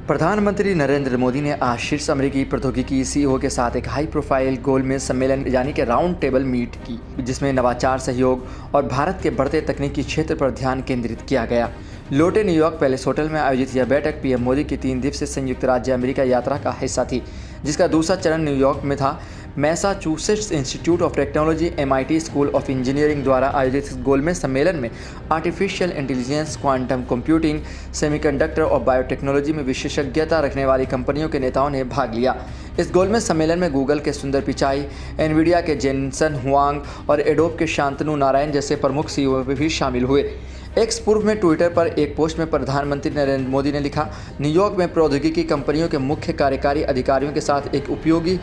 प्रधानमंत्री नरेंद्र मोदी ने आज शीर्ष अमेरिकी प्रौद्योगिकी सीईओ के साथ एक हाई प्रोफाइल गोलमेज सम्मेलन यानी कि राउंड टेबल मीट की, जिसमें नवाचार, सहयोग और भारत के बढ़ते तकनीकी क्षेत्र पर ध्यान केंद्रित किया गया। लोटे न्यूयॉर्क पैलेस होटल में आयोजित यह बैठक पीएम मोदी की 3 दिवसीय संयुक्त राज्य अमेरिका यात्रा का हिस्सा थी, जिसका दूसरा चरण न्यूयॉर्क में था। Massachusetts institute of technology MIT school of engineering द्वारा आयोजित इस गोलमेज सम्मेलन में artificial intelligence, quantum computing, semiconductor और बायोटेक्नोलॉजी में विशेषज्ञता रखने वाली कंपनियों के नेताओं ने भाग लिया। इस गोलमेज सम्मेलन में गूगल के सुंदर पिचाई, एनवीडिया के जेनसन हुआंग और एडोब के शांतनु नारायण जैसे प्रमुख सीईओ भी शामिल हुए। एक्स पूर्व में ट्विटर पर एक पोस्ट में प्रधानमंत्री नरेंद्र मोदी ने लिखा, न्यूयॉर्क में प्रौद्योगिकी कंपनियों के मुख्य कार्यकारी अधिकारियों के साथ एक उपयोगी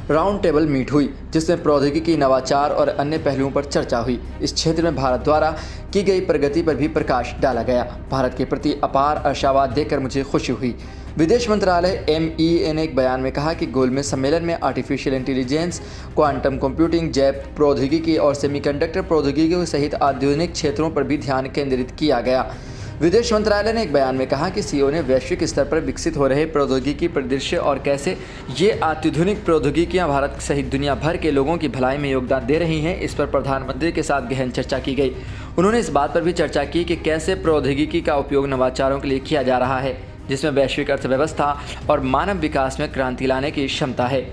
राउंड टेबल मीट हुई, जिसमें प्रौद्योगिकी, नवाचार और अन्य पहलुओं पर चर्चा हुई। इस क्षेत्र में भारत द्वारा की गई प्रगति पर भी प्रकाश डाला गया। भारत के प्रति अपार आशावाद देखकर मुझे खुशी हुई। विदेश मंत्रालय MEA ने एक बयान में कहा कि गोलमेज सम्मेलन में आर्टिफिशियल इंटेलिजेंस, क्वांटम कंप्यूटिंग, जैव प्रौद्योगिकी और सेमीकंडक्टर प्रौद्योगिकी सहित आधुनिक क्षेत्रों पर भी ध्यान केंद्रित किया गया। विदेश मंत्रालय ने एक बयान में कहा कि सीईओ ने वैश्विक स्तर पर विकसित हो रहे प्रौद्योगिकी परिदृश्य और कैसे ये अत्याधुनिक प्रौद्योगिकियां भारत सहित दुनिया भर के लोगों की भलाई में योगदान दे रही हैं, इस पर प्रधानमंत्री के साथ गहन चर्चा की गई। उन्होंने इस बात पर भी चर्चा की कि कैसे प्रौद्योगिकी का उपयोग नवाचारों के लिए किया जा रहा है, जिसमें वैश्विक अर्थव्यवस्था और मानव विकास में क्रांति लाने की क्षमता है।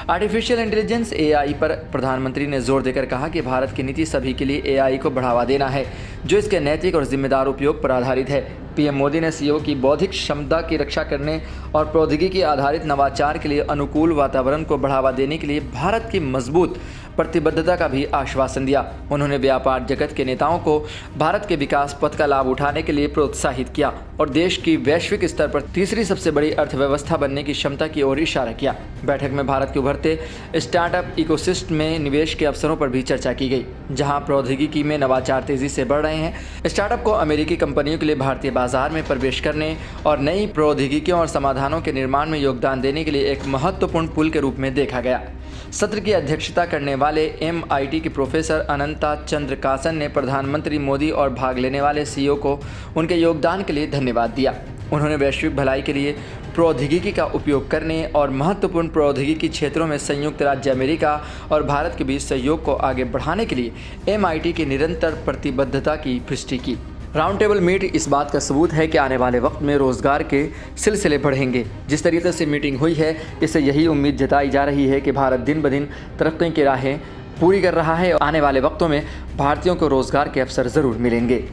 आर्टिफिशियल इंटेलिजेंस AI पर प्रधानमंत्री ने जोर देकर कहा कि भारत की नीति सभी के लिए AI को बढ़ावा देना है, जो इसके नैतिक और जिम्मेदार उपयोग पर आधारित है। पीएम मोदी ने सीईओ की बौद्धिक क्षमता की रक्षा करने और प्रौद्योगिकी आधारित नवाचार के लिए अनुकूल वातावरण को बढ़ावा देने के लिए भारत की मजबूत प्रतिबद्धता का भी आश्वासन दिया। उन्होंने व्यापार जगत के नेताओं को भारत के विकास पथ का लाभ उठाने के लिए प्रोत्साहित किया और देश की वैश्विक स्तर पर तीसरी सबसे बड़ी अर्थव्यवस्था बनने की क्षमता की ओर इशारा किया। बैठक में भारत के उभरते स्टार्टअप इकोसिस्टम में निवेश के अवसरों पर भी चर्चा की गई, जहां प्रौद्योगिकी में नवाचार तेजी से बढ़ रहे हैं। स्टार्टअप को अमेरिकी कंपनियों के लिए भारतीय बाजार में प्रवेश करने और नई प्रौद्योगिकियों और समाधानों के निर्माण में योगदान देने के लिए एक महत्वपूर्ण पुल के रूप में देखा गया। सत्र की अध्यक्षता करने वाले MIT के प्रोफेसर अनंता चंद्रकासन ने प्रधानमंत्री मोदी और भाग लेने वाले सीईओ को उनके योगदान के लिए धन्यवाद दिया। उन्होंने वैश्विक भलाई के लिए प्रौद्योगिकी का उपयोग करने और महत्वपूर्ण प्रौद्योगिकी क्षेत्रों में संयुक्त राज्य अमेरिका और भारत के बीच सहयोग को आगे बढ़ाने के लिए MIT की निरंतर प्रतिबद्धता की पुष्टि की। राउंड टेबल मीट इस बात का सबूत है कि आने वाले वक्त में रोजगार के सिलसिले बढ़ेंगे। जिस तरीके से मीटिंग हुई है, इससे यही उम्मीद जताई जा रही है कि भारत दिन ब दिन तरक्की की राहें पूरी कर रहा है। आने वाले वक्तों में भारतीयों को रोजगार के अवसर ज़रूर मिलेंगे।